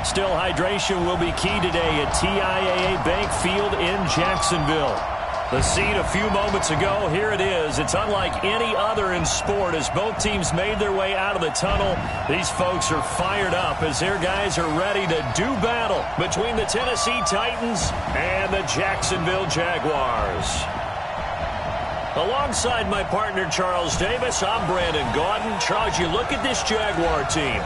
Still, hydration will be key today at TIAA Bank Field in Jacksonville. The scene a few moments ago, here it is. It's unlike any other in sport as both teams made their way out of the tunnel. These folks are fired up as their guys are ready to do battle between the Tennessee Titans and the Jacksonville Jaguars. Alongside my partner, Charles Davis, I'm Brandon Gaudin. Charles, you look at this Jaguar team.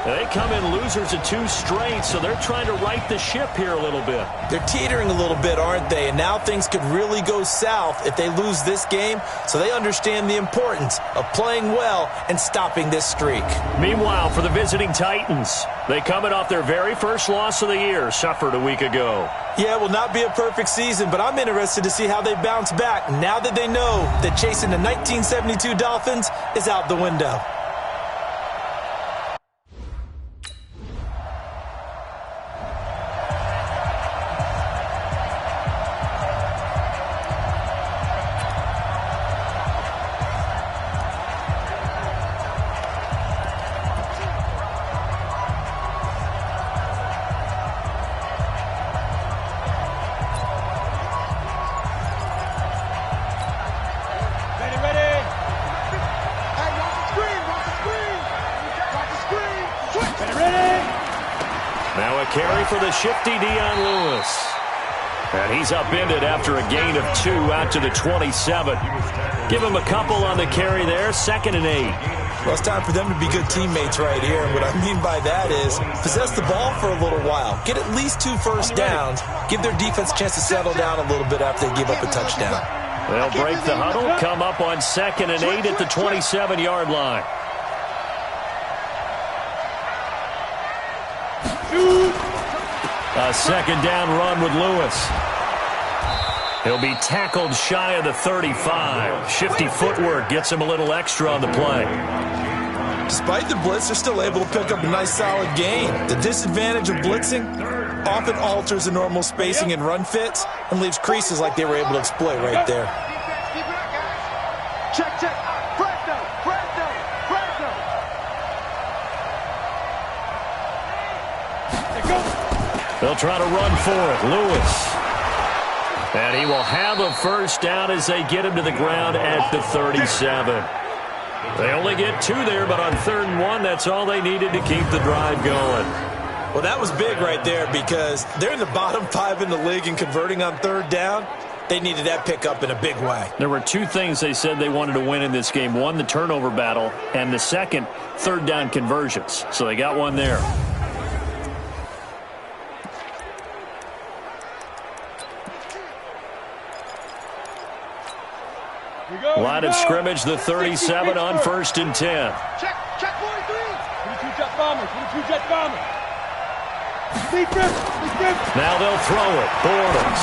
They come in losers of 2 straight, so they're trying to right the ship here a little bit. They're teetering a little bit, aren't they? And now things could really go south if they lose this game, so they understand the importance of playing well and stopping this streak. Meanwhile, for the visiting Titans, they coming off their very first loss of the year, suffered a week ago. Yeah, it will not be a perfect season, but I'm interested to see how they bounce back now that they know that chasing the 1972 Dolphins is out the window. Carry for the shifty Dion Lewis. And he's upended after a gain of 2 out to the 27. Give him a couple on the carry there, 2nd and 8. Well, it's time for them to be good teammates right here. And what I mean by that is possess the ball for a little while. Get at least 2 first downs. Give their defense a chance to settle down a little bit after they give up a touchdown. They'll break the huddle, come up on 2nd and 8 at the 27-yard line. A 2nd down run with Lewis. He'll be tackled shy of the 35. Shifty footwork gets him a little extra on the play. Despite the blitz, they're still able to pick up a nice solid gain. The disadvantage of blitzing often alters the normal spacing and run fits and leaves creases like they were able to exploit right there. Check, check. Fresno, Fresno, Fresno. They'll try to run for it. Lewis. And he will have a first down as they get him to the ground at the 37. They only get 2 there, but on 3rd and 1, that's all they needed to keep the drive going. Well, that was big right there because they're in the bottom 5 in the league and converting on 3rd down. They needed that pickup in a big way. There were 2 things they said they wanted to win in this game. One, the turnover battle, and the second, 3rd down conversions. So they got one there. Line of scrimmage, the 37 on 1st and 10. Check, check 43. 22 jet bomber, 22 jet bomber. Defense. Now they'll throw it. Bortles.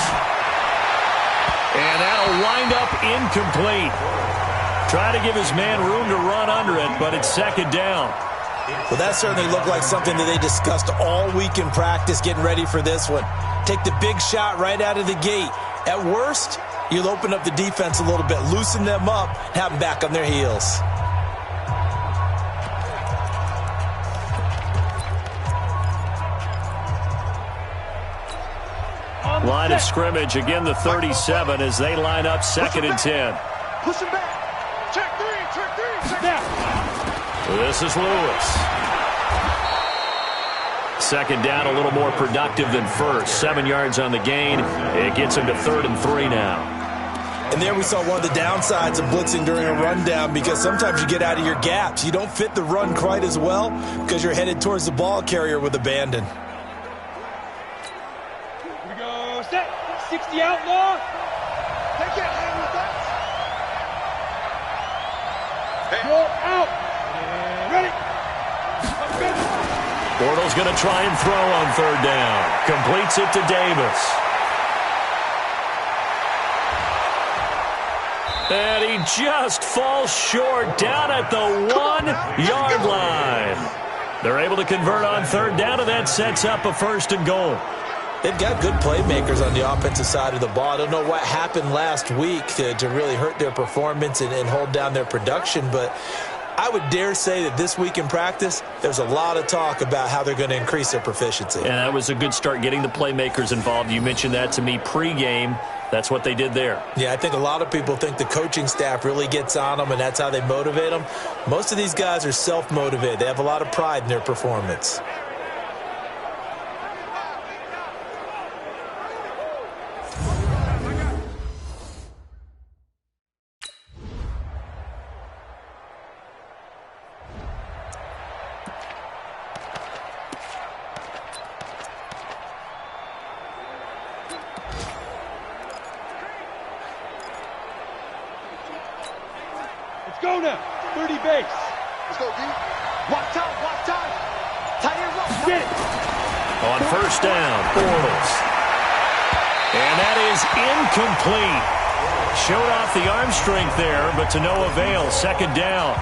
And that'll wind up incomplete. Try to give his man room to run under it, but it's 2nd down. Well, that certainly looked like something that they discussed all week in practice getting ready for this one. Take the big shot right out of the gate. At worst, you'll open up the defense a little bit, loosen them up, have them back on their heels. Line of scrimmage, again the 37 as they line up 2nd and 10. Push him back. Check 3, check 3, check. This is Lewis. 2nd down, a little more productive than first. 7 yards on the gain. It gets him to 3rd and 3 now. And there we saw one of the downsides of blitzing during a rundown because sometimes you get out of your gaps. You don't fit the run quite as well because you're headed towards the ball carrier with abandon. Here we go. Set. 60 outlaw. They can't handle that. Roll out. And ready. Bortles going to try and throw on 3rd down. Completes it to Davis. And he just falls short down at the 1-yard line. They're able to convert on 3rd down, and that sets up a 1st and goal. They've got good playmakers on the offensive side of the ball. I don't know what happened last week to really hurt their performance and hold down their production, but I would dare say that this week in practice, there's a lot of talk about how they're going to increase their proficiency. And that was a good start, getting the playmakers involved. You mentioned that to me pregame. That's what they did there. Yeah, I think a lot of people think the coaching staff really gets on them, and that's how they motivate them. Most of these guys are self-motivated. They have a lot of pride in their performance. Go now. 30 base. Let's go, D. Watch out, watch out. Tight end up. Get it. On first down, Bortles. And that is incomplete. Showed off the arm strength there, but to no avail. Second down.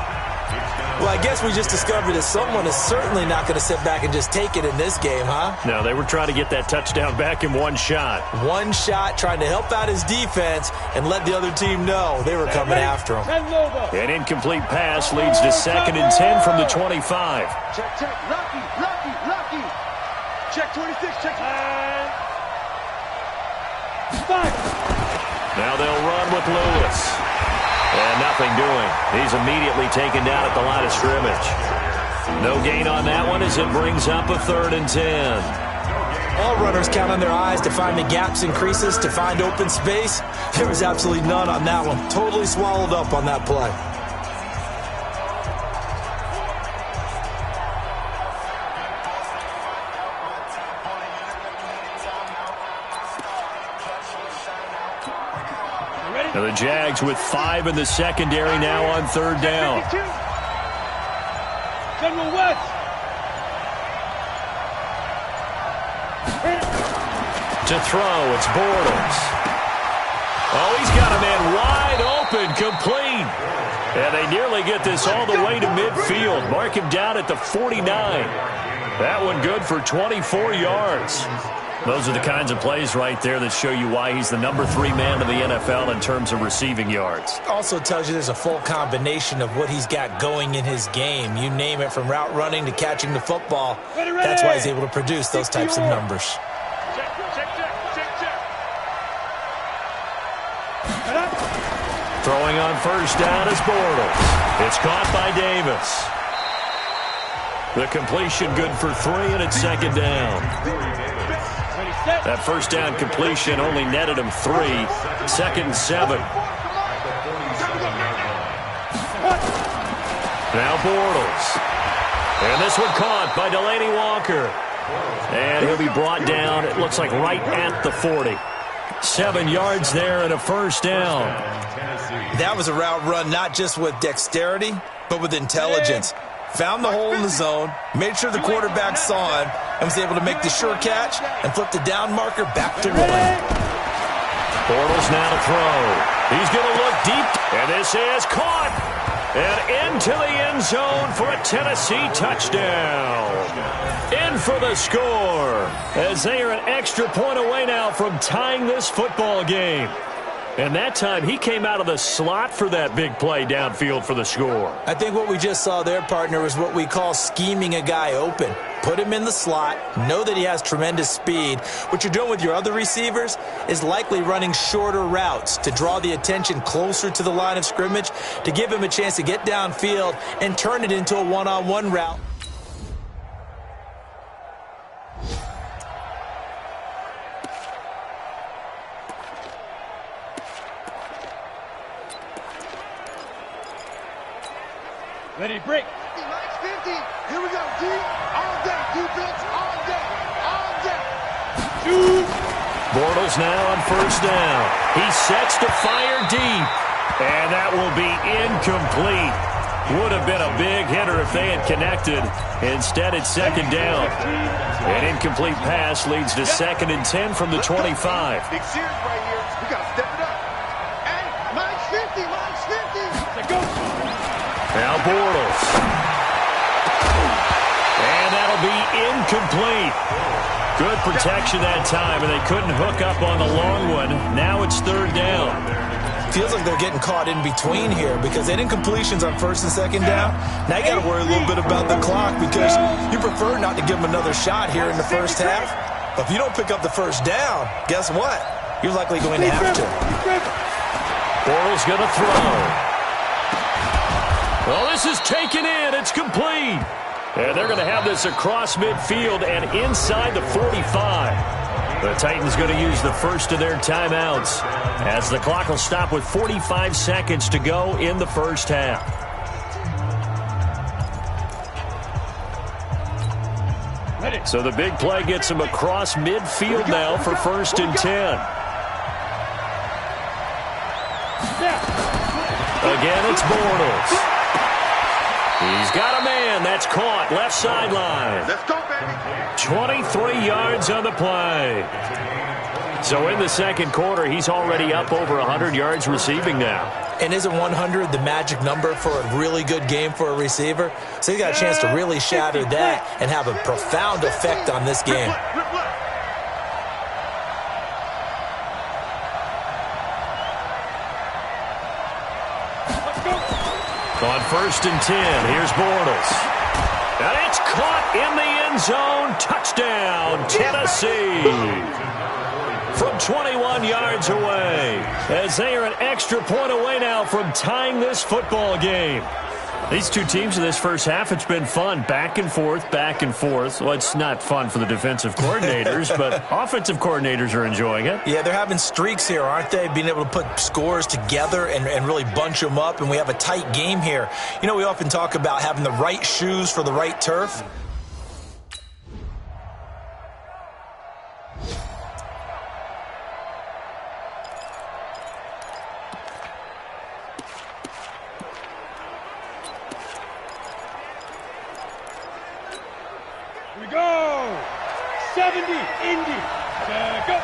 Well, I guess we just discovered that someone is certainly not going to sit back and just take it in this game, huh? No, they were trying to get that touchdown back in one shot. One shot, trying to help out his defense and let the other team know they were coming after him. An incomplete pass leads to 2nd and 10 from the 25. Check, check. Lucky, lucky, lucky. Check 26, check. Five. Now they'll run with Lewis. And nothing doing. He's immediately taken down at the line of scrimmage. No gain on that one as it brings up a 3rd and 10. All runners count on their eyes to find the gaps and creases, to find open space. There was absolutely none on that one. Totally swallowed up on that play. And the Jags with 5 in the secondary now on 3rd down. General West. To throw, it's Bortles. Oh, he's got a man wide open, complete. And they nearly get this all the way to midfield. Mark him down at the 49. That one good for 24 yards. Those are the kinds of plays right there that show you why he's the number 3 man in the NFL in terms of receiving yards. Also tells you there's a full combination of what he's got going in his game. You name it, from route running to catching the football. That's why he's able to produce those types of numbers. Check, check, check, check, check. Throwing on first down is Bortles. It's caught by Davis. The completion good for 3, and it's 2nd down. That first down completion only netted him 3. 2nd and 7. Now Bortles. And this one caught by Delaney Walker. And he'll be brought down, it looks like right at the 40. 7 yards there and a first down. That was a route run not just with dexterity, but with intelligence. Found the hole in the zone, made sure the quarterback saw him, and was able to make the sure catch and flip the down marker back to 1. Bortles now to throw. He's going to look deep, and this is caught. And into the end zone for a Tennessee touchdown. In for the score, as they are an extra point away now from tying this football game. And that time, he came out of the slot for that big play downfield for the score. I think what we just saw there, partner, was what we call scheming a guy open. Put him in the slot, know that he has tremendous speed. What you're doing with your other receivers is likely running shorter routes to draw the attention closer to the line of scrimmage, to give him a chance to get downfield and turn it into a one-on-one route. Ready, break. 50. Here we go, D. All day, defense, all day, all day. Shoot. Bortles now on first down. He sets to fire deep. And that will be incomplete. Would have been a big hitter if they had connected. Instead, it's 2nd down. An incomplete pass leads to 2nd and 10 from the 25. Big series right here. We got to step it up. Hey, mine's 50, mine's 50. Let's go. Now Bortles. And that'll be incomplete. Good protection that time, and they couldn't hook up on the long one. Now it's 3rd down. Feels like they're getting caught in between here because they didn't completions on first and second down. Now you got to worry a little bit about the clock because you prefer not to give them another shot here in the first half. But if you don't pick up the first down, guess what? You're likely going to have to. Bortles going to throw. Well, this is taken in. It's complete. And they're going to have this across midfield and inside the 45. The Titans going to use the first of their timeouts as the clock will stop with 45 seconds to go in the first half. So the big play gets him across midfield now for 1st and 10. Again, it's Bortles. He's got a man. That's caught. Left sideline. Let's go, baby. 23 yards on the play. So in the second quarter, he's already up over 100 yards receiving now. And isn't 100 the magic number for a really good game for a receiver? So he's got a chance to really shatter that and have a profound effect on this game. On 1st and 10, here's Bortles. And it's caught in the end zone. Touchdown, Tennessee. From 21 yards away, as they are an extra point away now from tying this football game. These two teams in this first half, it's been fun. Back and forth, back and forth. Well, it's not fun for the defensive coordinators, but offensive coordinators are enjoying it. Yeah, they're having streaks here, aren't they? Being able to put scores together and really bunch them up, and we have a tight game here. You know, we often talk about having the right shoes for the right turf. Go! 70, Indy. Go!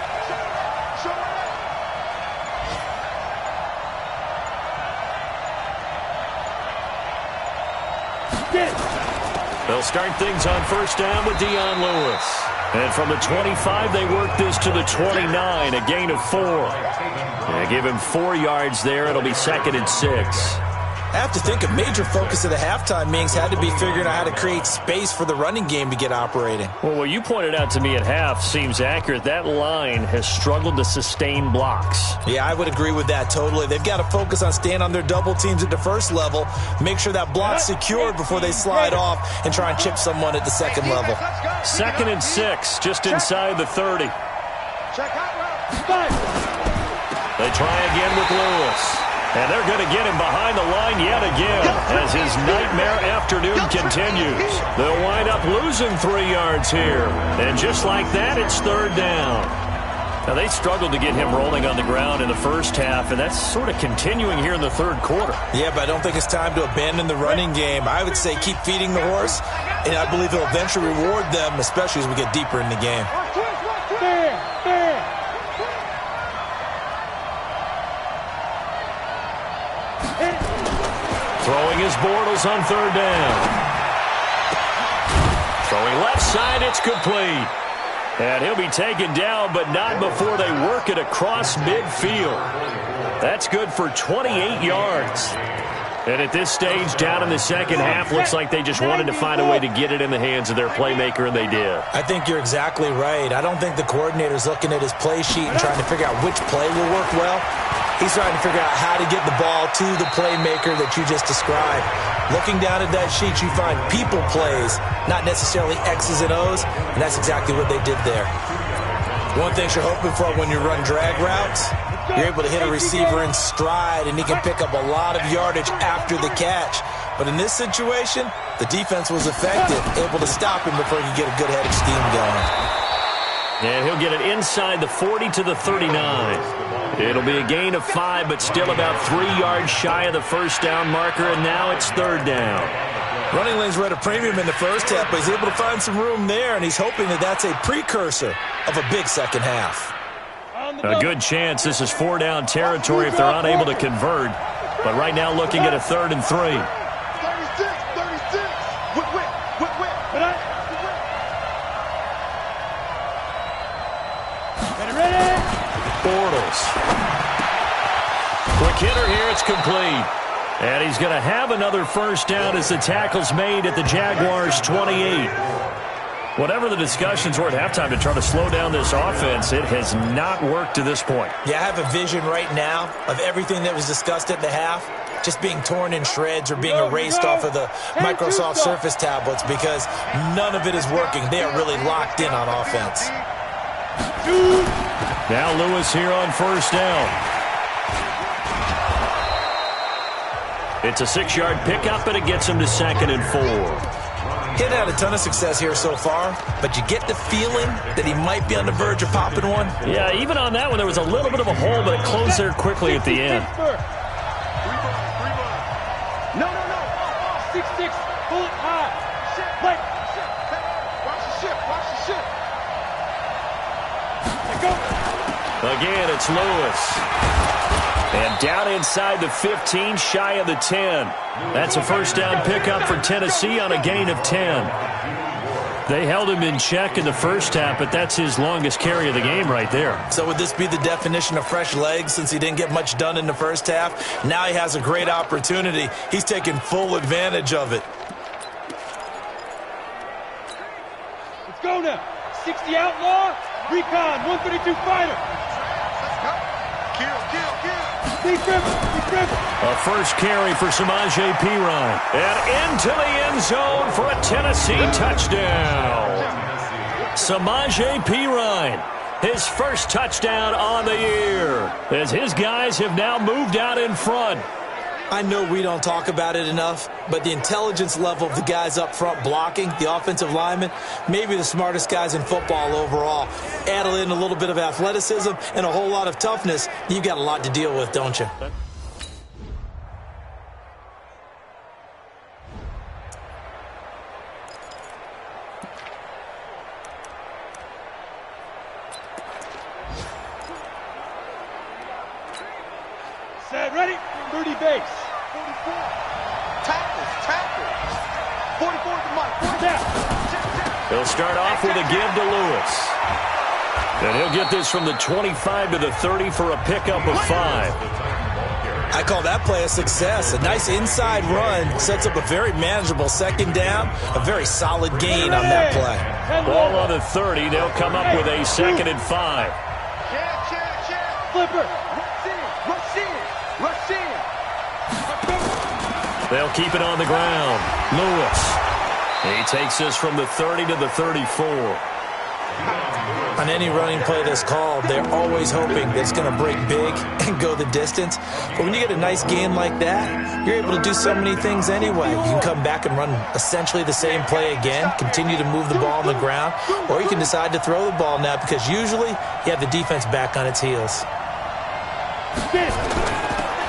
They'll start things on first down with Dion Lewis. And from the 25, they work this to the 29, a gain of 4. And give him 4 yards there. It'll be 2nd and 6. I have to think a major focus of the halftime meetings had to be figuring out how to create space for the running game to get operating. Well, what you pointed out to me at half seems accurate. That line has struggled to sustain blocks. Yeah, I would agree with that totally. They've got to focus on staying on their double teams at the first level, make sure that block's secured before they slide off and try and chip someone at the second level. 2nd and 6, just inside the 30. They try again with Lewis. And they're going to get him behind the line yet again as his nightmare afternoon continues. They'll wind up losing 3 yards here. And just like that, it's 3rd down. Now, they struggled to get him rolling on the ground in the first half, and that's sort of continuing here in the 3rd quarter. Yeah, but I don't think it's time to abandon the running game. I would say keep feeding the horse, and I believe he'll eventually reward them, especially as we get deeper in the game. Throwing his Bortles on 3rd down. Throwing left side, it's complete. And he'll be taken down, but not before they work it across midfield. That's good for 28 yards. And at this stage, down in the second half, looks like they just wanted to find a way to get it in the hands of their playmaker, and they did. I think you're exactly right. I don't think the coordinator's looking at his play sheet and trying to figure out which play will work well. He's trying to figure out how to get the ball to the playmaker that you just described. Looking down at that sheet, you find people plays, not necessarily X's and O's, and that's exactly what they did there. One thing you're hoping for when you run drag routes, you're able to hit a receiver in stride, and he can pick up a lot of yardage after the catch. But in this situation, the defense was effective, able to stop him before he could get a good head of steam going. And he'll get it inside the 40 to the 39. It'll be a gain of 5, but still about 3 yards shy of the first down marker, and now it's 3rd down. Running lanes were at a premium in the first half, but he's able to find some room there, and he's hoping that that's a precursor of a big second half. A good chance this is 4-down territory if they're unable to convert, but right now looking at a 3rd and 3. 36. Bortles. Quick Kidder here. It's complete. And he's going to have another first down as the tackle's made at the Jaguars' 28. Whatever the discussions were at halftime to try to slow down this offense, it has not worked to this point. Yeah, I have a vision right now of everything that was discussed at the half just being torn in shreds or being erased off of the Microsoft Surface tablets because none of it is working. They are really locked in on offense. Now Lewis here on first down. It's a 6-yard pickup, and it gets him to 2nd and 4. He hadn't had a ton of success here so far, but you get the feeling that he might be on the verge of popping one. Yeah, even on that one, there was a little bit of a hole, but it closed there quickly at the end. No. 6-6. Pull it high. Play. Watch the ship. Watch the ship. Go. Again, it's Lewis. And down inside the 15, shy of the 10. That's a first down pickup for Tennessee on a gain of 10. They held him in check in the first half, but that's his longest carry of the game right there. So would this be the definition of fresh legs since he didn't get much done in the first half? Now he has a great opportunity. He's taking full advantage of it. Let's go now. 60 outlaw. Recon. 132 fighter. Kill. A first carry for Samaje Perine. And into the end zone for a Tennessee touchdown. Samaje Perine, his first touchdown on the year, as his guys have now moved out in front. I know we don't talk about it enough, but the intelligence level of the guys up front blocking, the offensive linemen, maybe the smartest guys in football overall. Add in a little bit of athleticism and a whole lot of toughness, you've got a lot to deal with, don't you? Set, ready? 30 base. 44. Tackles. 44 to Mike. He'll start off with a give to Lewis. And he'll get this from the 25 to the 30 for a pickup of 5. I call that play a success. A nice inside run sets up a very manageable second down, a very solid gain on that play. Ball on the 30. They'll come up with a 2nd and 5. Flipper. Rush in. They'll keep it on the ground. Lewis. He takes this from the 30 to the 34. On any running play that's called, they're always hoping that it's going to break big and go the distance. But when you get a nice gain like that, you're able to do so many things anyway. You can come back and run essentially the same play again, continue to move the ball on the ground, or you can decide to throw the ball now because usually you have the defense back on its heels.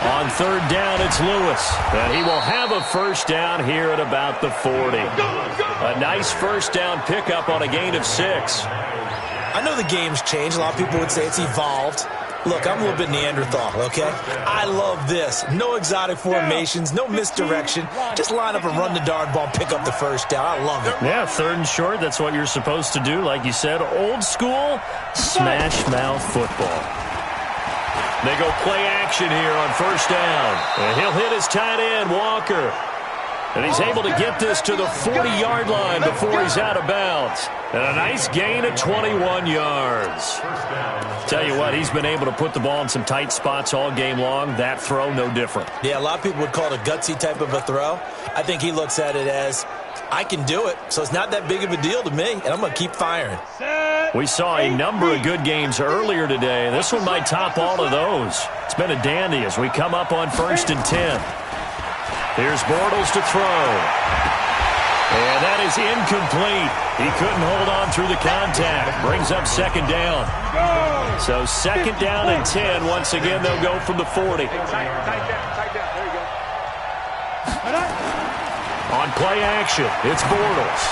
On third down, it's Lewis. And he will have a first down here at about the 40. A nice first down pickup on a gain of 6. I know the game's changed. A lot of people would say it's evolved. Look, I'm a little bit Neanderthal, okay? I love this. No exotic formations, no misdirection. Just line up and run the darn ball, pick up the first down. I love it. Yeah, 3rd and short, that's what you're supposed to do. Like you said, old school, smash mouth football. They go play action here on first down. And he'll hit his tight end, Walker. And he's able to get this to the 40-yard line before he's out of bounds. And a nice gain of 21 yards. Tell you what, he's been able to put the ball in some tight spots all game long. That throw, no different. Yeah, a lot of people would call it a gutsy type of a throw. I think he looks at it as, I can do it, so it's not that big of a deal to me, and I'm going to keep firing. We saw a number of good games earlier today. This one might top all of those. It's been a dandy as we come up on 1st and 10. Here's Bortles to throw. And that is incomplete. He couldn't hold on through the contact. Brings up 2nd down. So 2nd down and 10. Once again, they'll go from the 40. Tight down. There you go. On play action, it's Bortles.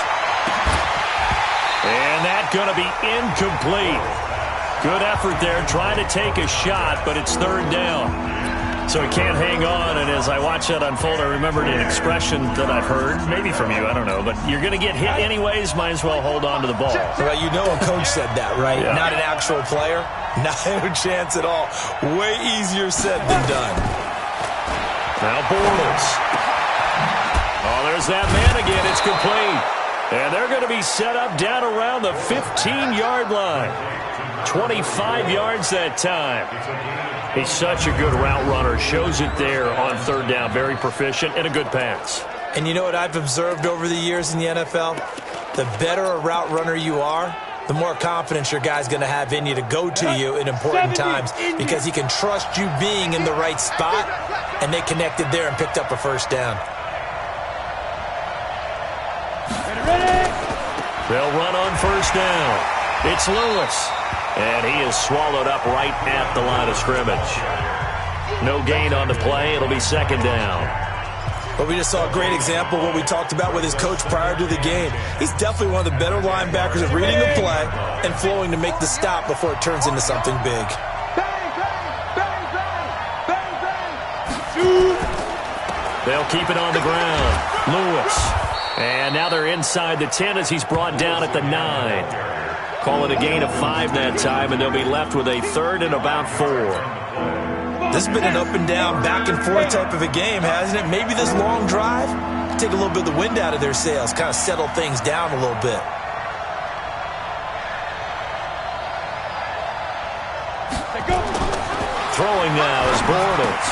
And that's going to be incomplete. Good effort there, trying to take a shot, but it's 3rd down. So he can't hang on, and as I watch that unfold, I remembered an expression that I've heard, maybe from you, I don't know, but you're going to get hit anyways, might as well hold on to the ball. Well, you know a coach said that, right? Yeah. Not an actual player. Not a chance at all. Way easier said than done. Now Bortles. Oh, there's that man again. It's complete. And they're going to be set up down around the 15-yard line. 25 yards that time. He's such a good route runner. Shows it there on third down. Very proficient and a good pass. And you know what I've observed over the years in the NFL? The better a route runner you are, the more confidence your guy's going to have in you to go to you in important times because he can trust you being in the right spot, and they connected there and picked up a first down. They'll run on first down. It's Lewis. And he is swallowed up right at the line of scrimmage. No gain on the play. It'll be second down. But we just saw a great example of what we talked about with his coach prior to the game. He's definitely one of the better linebackers at reading the play and flowing to make the stop before it turns into something big. They'll keep it on the ground. Lewis. And now they're inside the 10 as he's brought down at the 9. Call it a gain of 5 that time, and they'll be left with a third and about 4. This has been an up-and-down, back-and-forth type of a game, hasn't it? Maybe this long drive, take a little bit of the wind out of their sails, kind of settle things down a little bit. Throwing now is Bortles.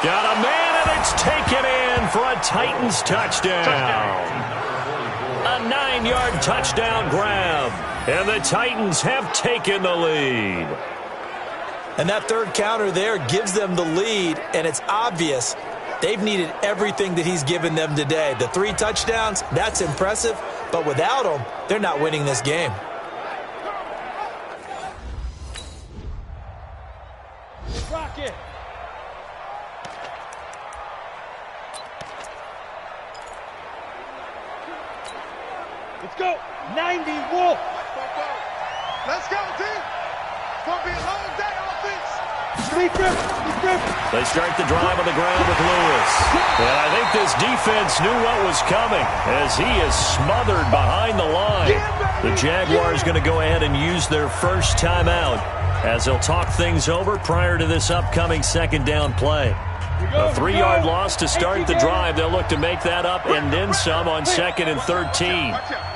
Got a man, and it's taken in for a Titans touchdown. A 9-yard touchdown grab. And the Titans have taken the lead. And that third counter there gives them the lead, and it's obvious they've needed everything that he's given them today. The 3 touchdowns, that's impressive, but without him, they're not winning this game. Rock it. Let's go. 90 Wolf. Let's go, team. It's going to be a long day offense. They start the drive on the ground with Lewis. And I think this defense knew what was coming as he is smothered behind the line. The Jaguars going to go ahead and use their first timeout as they'll talk things over prior to this upcoming second down play. A 3-yard loss to start the drive. They'll look to make that up and then some on 2nd and 13. Watch out.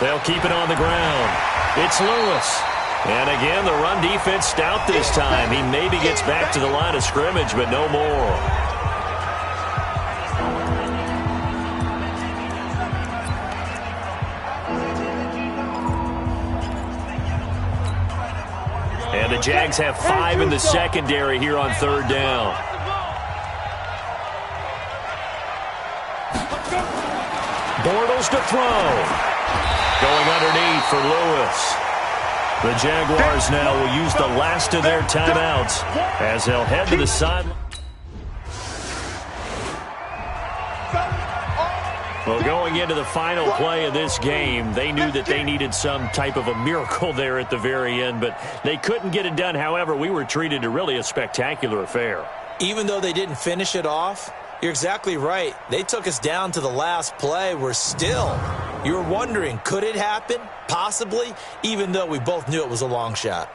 They'll keep it on the ground. It's Lewis. And again, the run defense stout this time. He maybe gets back to the line of scrimmage, but no more. And the Jags have 5 in the secondary here on third down. Bortles to throw. Going underneath for Lewis. The Jaguars now will use the last of their timeouts as they'll head to the sideline. Well, going into the final play of this game, they knew that they needed some type of a miracle there at the very end, but they couldn't get it done. However, we were treated to really a spectacular affair. Even though they didn't finish it off, you're exactly right. They took us down to the last play. We're still, you're wondering, could it happen? Possibly, even though we both knew it was a long shot.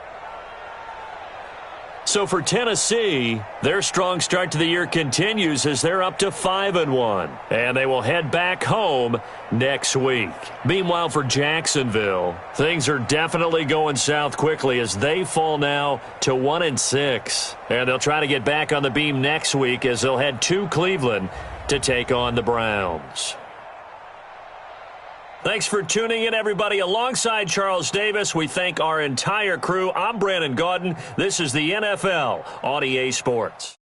So for Tennessee, their strong start to the year continues as they're up to 5-1. And they will head back home next week. Meanwhile, for Jacksonville, things are definitely going south quickly as they fall now to 1-6. And they'll try to get back on the beam next week as they'll head to Cleveland to take on the Browns. Thanks for tuning in, everybody. Alongside Charles Davis, we thank our entire crew. I'm Brandon Gaudin. This is the NFL on EA Sports.